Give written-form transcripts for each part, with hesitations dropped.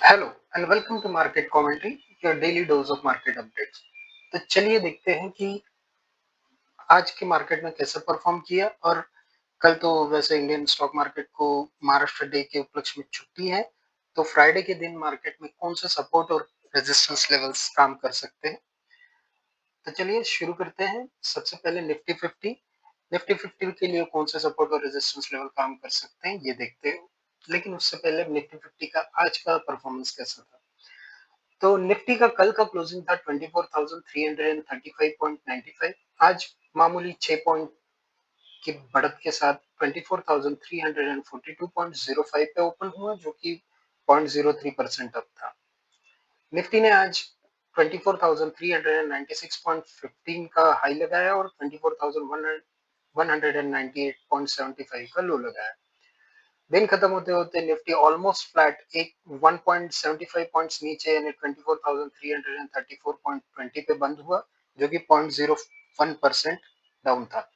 Hello and welcome to market commentary, your daily dose of market updates. तो चलिए देखते हैं कि आज के मार्केट में कैसे परफॉर्म किया। और कल तो वैसे इंडियन स्टॉक मार्केट को महाराष्ट्र डे के उपलक्ष्य में छुट्टी है, तो फ्राइडे के दिन मार्केट में कौन से सपोर्ट और रेजिस्टेंस लेवल्स काम कर सकते हैं। तो चलिए शुरू करते हैं। सबसे पहले निफ्टी 50 के लिए कौन से सपोर्ट और रेजिस्टेंस लेवल काम कर सकते हैं ये देखते हैं। लेकिन उससे पहले निफ्टी 50 का आज का परफॉर्मेंस कैसा था। तो निफ्टी का कल का क्लोजिंग था 24,335.95। आज मामूली 6 पॉइंट की बढ़त के साथ 24,342.05 पे ओपन हुआ, जो कि 0.03% अप था। निफ्टी ने आज 24,396.15 का हाई लगाया और 24,198.75 का लो लगाया। दिन खत्म होते होते निफ्टी ऑलमोस्ट फ्लैट एक 1.75 पॉइंट्स नीचे यानी 24,334.20 पे बंद हुआ, जो कि 0.01% डाउन था।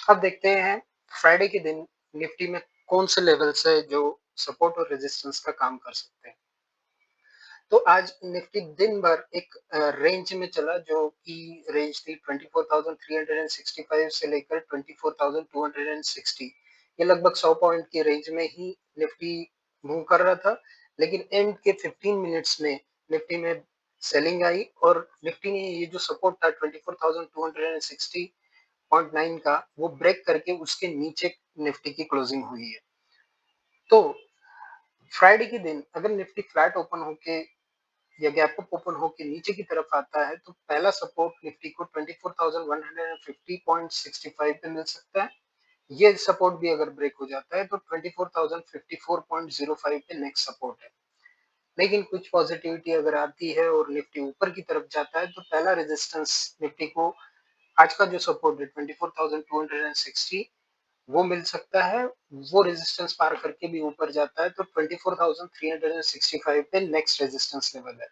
अब देखते हैं फ्राइडे के दिन निफ्टी में कौन से लेवल्स है जो सपोर्ट और रेजिस्टेंस का काम कर सकते हैं। तो आज निफ्टी दिन भर एक रेंज में चला, जो कि रेंज थी 24,365 से लेकर 24,260। ये लगभग 100 पॉइंट की रेंज में ही निफ्टी मूव कर रहा था। लेकिन एंड के 15 मिनट्स में निफ्टी में सेलिंग आई और निफ्टी ने ये जो सपोर्ट था 24,260.9 का, वो ब्रेक करके उसके नीचे निफ्टी की क्लोजिंग हुई है। तो फ्राइडे के दिन अगर निफ्टी फ्लैट ओपन होके या गैप अप ओपन होकर नीचे की तरफ आता है, तो पहला सपोर्ट निफ्टी को 24,150.65 पे मिल सकता है। ये सपोर्ट भी अगर ब्रेक हो जाता है तो 24,054.05 पे नेक्स्ट सपोर्ट है। लेकिन कुछ पॉजिटिविटी अगर आती है और निफ्टी ऊपर की तरफ जाता है, तो पहला रेजिस्टेंस निफ्टी को आज का जो सपोर्ट है 24,260 वो मिल सकता है। वो रेजिस्टेंस पार करके भी ऊपर जाता है तो 24,365 पे नेक्स्ट रेजिस्टेंस लेवल है।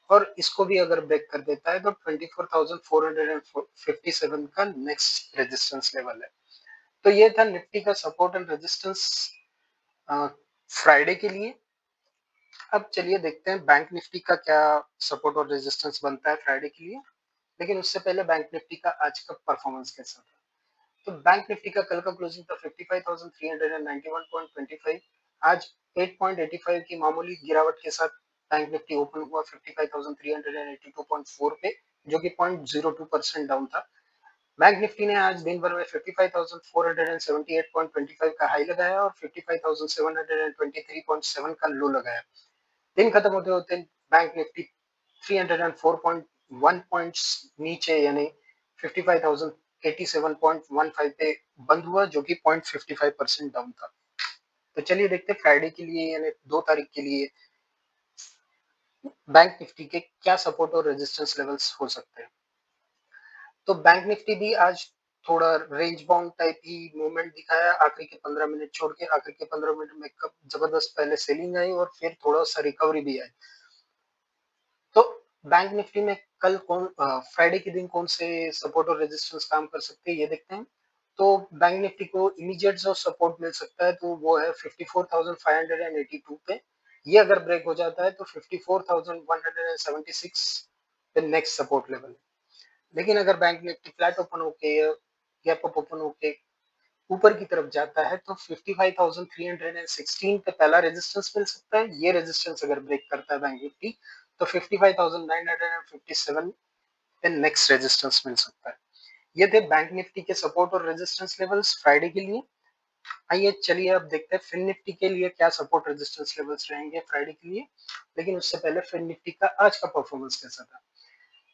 और इसको भी अगर ब्रेक कर देता है तो 24,457 का नेक्स्ट रेजिस्टेंस लेवल है। तो ये था निफ्टी का सपोर्ट एंड रेजिस्टेंस फ्राइडे के लिए। अब चलिए देखते हैं बैंक निफ्टी का क्या सपोर्ट और रेजिस्टेंस बनता है फ्राइडे के लिए। लेकिन उससे पहले बैंक निफ्टी का आज का परफॉर्मेंस कैसा था। तो बैंक निफ्टी का कल का क्लोजिंग था 55,391.25। आज 8.85 की मामूली गिरावट के साथ बैंक निफ्टी ओपन हुआ 55,382.4 पे, जो कि 0.02% डाउन था। बैंक निफ्टी ने आज दिन भर में 55,478.25 का हाई लगाया और 55,723.7 का लो लगाया। दिन खत्म होते होते बैंक निफ्टी 304.1 पॉइंट्स नीचे यानी 55,087.15 पे बंद हुआ, जो कि 0.55% डाउन था। तो चलिए देखते हैं फ्राइडे के लिए यानी 2 तारीख के लिए बैंक निफ्टी के क्या सपोर्ट और रेजिस्टेंस लेवल्स हो सकते हैं। तो बैंक निफ्टी भी आज थोड़ा रेंज बाउंड टाइप ही मूवमेंट दिखाया। आखिरी के 15 मिनट छोड़ के आखिरी के 15 मिनट में जबरदस्त पहले सेलिंग आई और फिर थोड़ा सा रिकवरी भी आई। तो बैंक निफ्टी में कल फ्राइडे के दिन कौन से सपोर्ट और रेजिस्टेंस काम कर सकते हैं ये देखते हैं। तो बैंक निफ्टी को इमीडिएट जो सपोर्ट मिल सकता है तो वो है 54,582 पे। ये अगर ब्रेक हो जाता है तो 54,176 पे नेक्स्ट सपोर्ट लेवल है। लेकिन अगर बैंक निफ्टी फ्लैट ओपन होके या गैप अप ओपन होके ऊपर की तरफ जाता है तो 55,316 पे पहला रेजिस्टेंस मिल सकता है। ये रेजिस्टेंस अगर ब्रेक करता है बैंक निफ्टी तो 55,957 पे नेक्स्ट रेजिस्टेंस मिल सकता है। ये थे बैंक निफ्टी के सपोर्ट और रेजिस्टेंस लेवल्स फ्राइडे के लिए। आइए चलिए अब देखते हैं फिन निफ्टी के लिए क्या सपोर्ट रेजिस्टेंस लेवल्स रहेंगे फ्राइडे के लिए। लेकिन उससे पहले फिन निफ्टी का आज का परफॉर्मेंस कैसा था।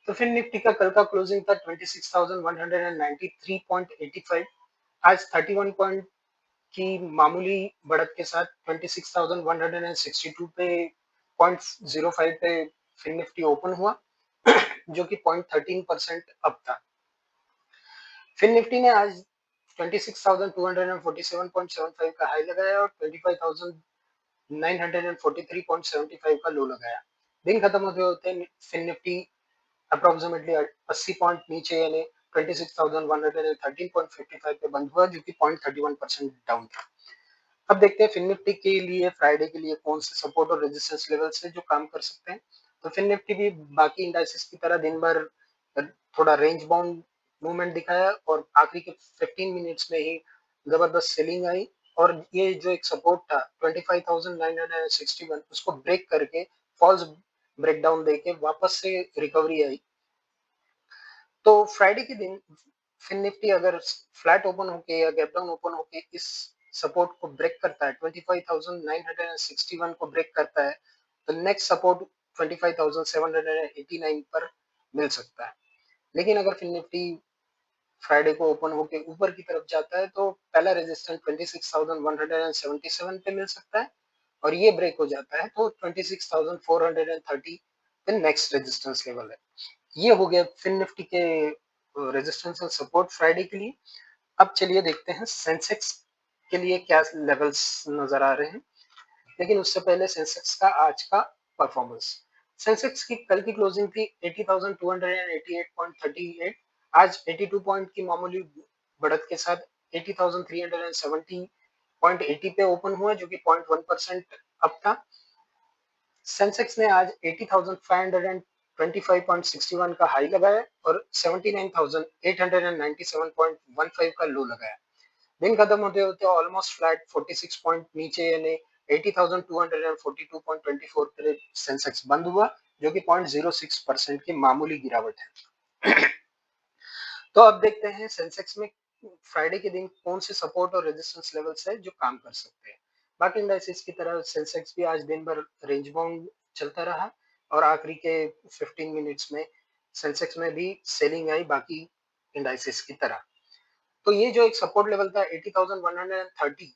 तो फिन निफ्टी का कल का क्लोजिंग था 26,193.85। आज 31 पॉइंट की मामूली बढ़त के साथ 26,162 पे 0.05 पे फिन निफ्टी ओपन हुआ, जो कि 0.13% अप था। फिन निफ्टी ने आज 26,247.75 का हाई लगाया और 25,943.75 का लो लगाया। दिन खत्म होते होते फिन निफ्टी अप्रोक्सीमेटली 80 पॉइंट नीचे यानी 26,113.55 पे बंद हुआ, जो कि 0.31% डाउन था। अब देखते हैं फिन निफ्टी के लिए फ्राइडे के लिए कौन से सपोर्ट और रेजिस्टेंस लेवल्स है जो काम कर सकते हैं। तो फिन निफ्टी भी बाकी इंडाइसेस की तरह दिन भर थोड़ा रेंज बाउंड मूवमेंट दिखाया और आखिरी के 15 मिनट्स में ही जबरदस्त सेलिंग आई और ये जो एक सपोर्ट था 25,961 उसको ब्रेक करके फॉल्स ब्रेकडाउन देके वापस से रिकवरी आई। तो फ्राइडे के दिन फिन निफ्टी अगर फ्लैट ओपन होके या गैप डाउन ओपन होके इस सपोर्ट को ब्रेक करता है 25,961 को ब्रेक करता है तो नेक्स्ट सपोर्ट 25,789 पर मिल सकता है। लेकिन अगर फिन निफ्टी फ्राइडे को ओपन होके ऊपर की तरफ जाता है तो पहला रेजिस्टेंस 26,177 पे मिल सकता है और ये ब्रेक हो जाता है तो 26,430 पे नेक्स्ट रेजिस्टेंस लेवल है। ये हो गया फिन निफ्टी के रेजिस्टेंस और सपोर्ट फ्राइडे के लिए। अब चलिए देखते हैं सेंसेक्स के लिए क्या लेवल्स नजर आ रहे हैं। लेकिन उससे पहले सेंसेक्स का आज का परफॉर्मेंस। सेंसेक्स की कल की क्लोजिंग थी 80,288.38। आज 82 पॉइंट की मामूली बढ़त के साथ 80,370.80 पे ओपन हुआ जो कि 0.1% अप था। सेंसेक्स ने आज 80,525.61 का हाई लगाया और 79,897.15 का लो लगाया। दिन खत्म होते होते ऑलमोस्ट फ्लैट 46 पॉइंट नीचे यानी 80,242.24 पे सेंसेक्स बंद हुआ जो कि 0.06% की मामूली गिरावट है। तो अब देखते हैं सेंसेक्स में फ्राइडे के दिन कौन से सपोर्ट और रेजिस्टेंस लेवल्स है जो काम कर सकते हैं। बाकी इंडाइसेस की तरह सेंसेक्स भी आज दिन भर रेंज बाउंड चलता रहा और आखिरी के 15 मिनट्स में सेंसेक्स में भी सेलिंग आई बाकी इंडाइसेस की तरह। तो ये जो एक सपोर्ट लेवल था 80,130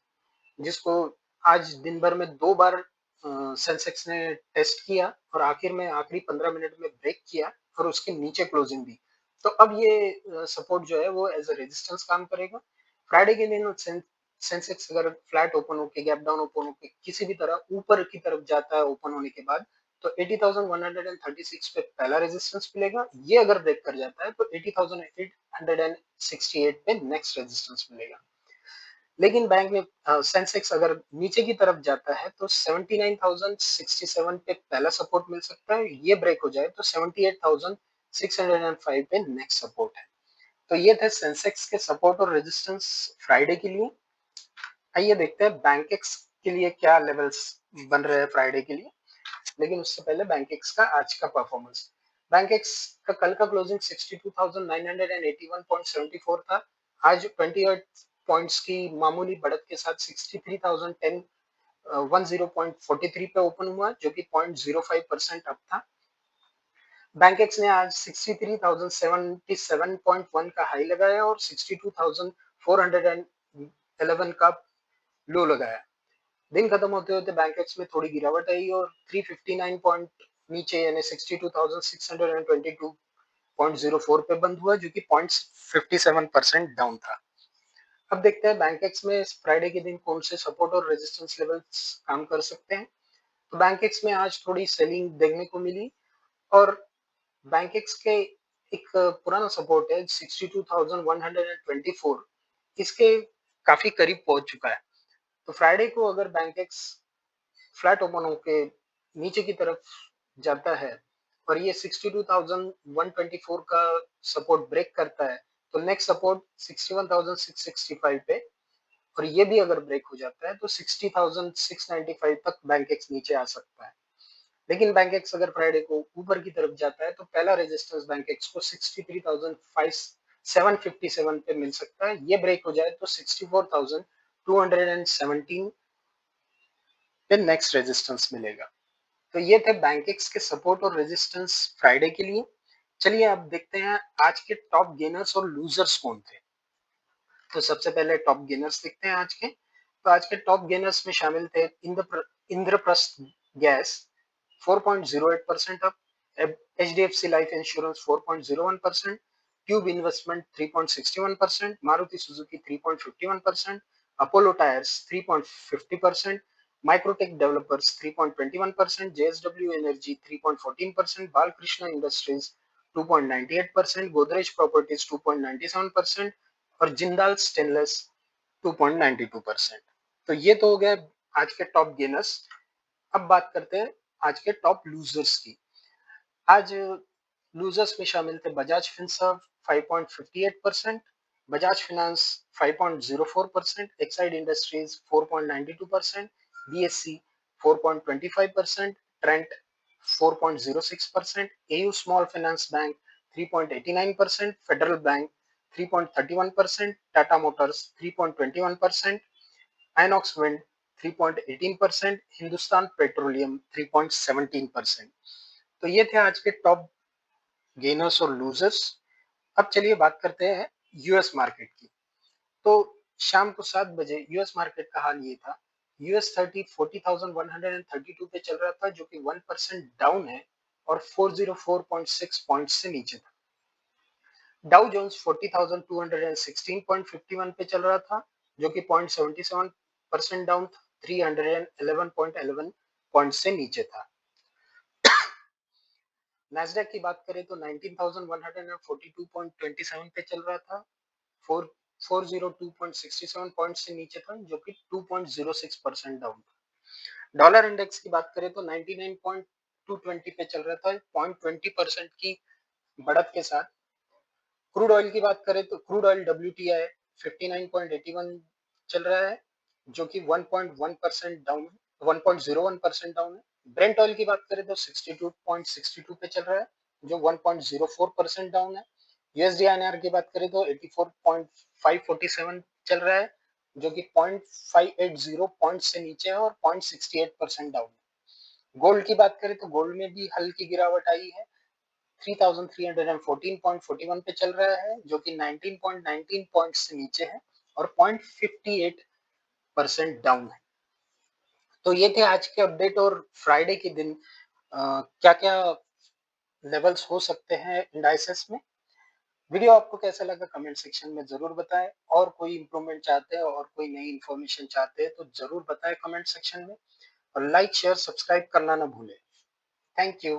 जिसको आज दिन भर में 2 बार सेंसेक्स ने टेस्ट किया और आखिर में आखिरी 15 मिनट में ब्रेक किया और उसके नीचे क्लोजिंग दी। तो अब ये सपोर्ट जो है वो एज अ रेजिस्टेंस काम करेगा। फ्राइडे के दिन सेंसेक्स अगर फ्लैट ओपन होके गैप डाउन ओपन होके किसी भी तरह ऊपर की तरफ जाता है ओपन होने के बाद तो 80,136 पे पहला रेजिस्टेंस मिलेगा। ये अगर ब्रेक कर जाता है तो 80,868 पे नेक्स्ट रेजिस्टेंस मिलेगा। लेकिन बैंक में सेंसेक्स अगर नीचे की तरफ जाता है तो 79,067 पे पहला सपोर्ट मिल सकता है। ये ब्रेक हो जाए तो 78,605 पे नेक्स्ट सपोर्ट है। तो ये थे सेंसेक्स के सपोर्ट और रेजिस्टेंस फ्राइडे के लिए। आइए देखते हैं बैंकेक्स के लिए क्या लेवल्स बन रहे हैं फ्राइडे के लिए। लेकिन उससे पहले बैंकेक्स का आज का परफॉर्मेंस। बैंकेक्स का कल का क्लोजिंग 62,981.74 था। आज 28 पॉइंट्स की मामूली बढ़त के साथ 63,010 10.43 पे ओपन हुआ जो कि 0.05% अप था। बैंकेक्स ने आज 63,077.1 का हाई लगाया और 62,411 का लो लगाया। दिन खत्म होते होते बैंकेक्स में थोड़ी गिरावट आई और 359 पॉइंट नीचे यानी 62,622.04 पे बंद हुआ जो कि 0.57% डाउन था। अब देखते हैं बैंकेक्स में फ्राइडे के दिन कौन से सपोर्ट और रेजिस्टेंस लेवल्स काम कर सकते हैं। तो बैंकेक्स में आज थोड़ी सेलिंग देखने को मिली और बैंकेक्स के एक पुराना सपोर्ट है 62,124 इसके काफी करीब पहुंच चुका है। तो फ्राइडे को अगर बैंकेक्स फ्लैट ओपन होके नीचे की तरफ जाता है और ये 62,124 का सपोर्ट ब्रेक करता है तो नेक्स्ट सपोर्ट 61,665 पे और ये भी अगर ब्रेक हो जाता है तो 60,695 तक बैंकेक्स नीचे आ सकता है। लेकिन बैंकेक्स अगर फ्राइडे को ऊपर की तरफ जाता है तो पहला रेजिस्टेंस बैंकेक्स को 63,757 पे मिल सकता है। ये ब्रेक हो जाए तो 64,217 पे नेक्स्ट रेजिस्टेंस मिलेगा। तो ये थे बैंकेक्स के सपोर्ट और रेजिस्टेंस फ्राइडे के लिए। चलिए अब देखते हैं आज के टॉप गेनर्स और लूजर्स कौन थे। तो सबसे पहले टॉप गेनर्स देखते हैं आज के। तो आज के टॉप गेनर्स में शामिल थे Indraprastha gas 4.08% up, HDFC life insurance 4.01%, tube investment 3.61%, Maruti Suzuki 3.51%, Apollo tyres 3.50%, Microtek developers 3.21%, JSW energy 3.14%, Balkrishna industries 2.98%, Godrej properties 2.97% और जिंदाल स्टेनलेस 2.92%। तो ये तो हो गए आज के टॉप गेनर्स। अब बात करते हैं आज के टॉप लूजर्स की। आज लूजर्स में शामिल थे Bajaj Finserv 5.58%, Bajaj finance 5.04%, Exide industries 4.92%, BSc 4.25%, Trent 4.06%, AU small finance bank 3.89%, federal bank 3.31%, Tata Motors 3.21%, INOX wind 3.18%, Hindustan petroleum 3.17%। तो ये थे आज के टॉप गेनर्स और लूजर्स। अब चलिए बात करते हैं यूएस मार्केट की। तो शाम को 7 बजे यूएस मार्केट का हाल ये था। यूएस 30 40,132 पे चल रहा था, जो कि 1% डाउन है और 404.6 पॉइंट से नीचे था। डाउ जोन्स 40,216.51 पे चल रहा था, जो कि 0.77% डाउन था, 311.11 पॉइंट से नीचे था। नैस्डैक की बात करें तो 19,142.27 पे चल रहा था, 402.67 पॉइंट से नीचे था, जो कि 2.06% डाउन था। डॉलर इंडेक्स की बात करें तो 99.220 पे चल रहा था, 0.20% की बढ़त के साथ। क्रूड ऑयल की बात करें तो क्रूड ऑयल WTI 59.81 चल रहा है, जो कि 1.1% डाउन 1.01% डाउन है। ब्रेंट ऑयल की बात करें तो 62.62 पे चल रहा है, जो 1.04% डाउन है। यूएसडी आईएनआर की बात करें तो 84.547 चल रहा है, जो कि 0.580 पॉइंट से नीचे है और 0.68% डाउन है। गोल्ड की बात करें तो गोल्ड में भी हल्की गिरावट आई है, 3,314.41 पे चल रहा है, जो कि 19.19 पॉइंट से नीचे है और 0.58% डाउन है। तो ये थे आज के अपडेट। और फ्राइडे के दिन क्या क्या लेवल्स हो सकते हैं इंडाइसेस में। वीडियो आपको कैसा लगा कमेंट सेक्शन में जरूर बताएं। और कोई इंप्रूवमेंट चाहते हैं और कोई नई इंफॉर्मेशन चाहते हैं तो जरूर बताएं कमेंट सेक्शन में। और लाइक शेयर सब्सक्राइब करना ना भूलें। Thank you.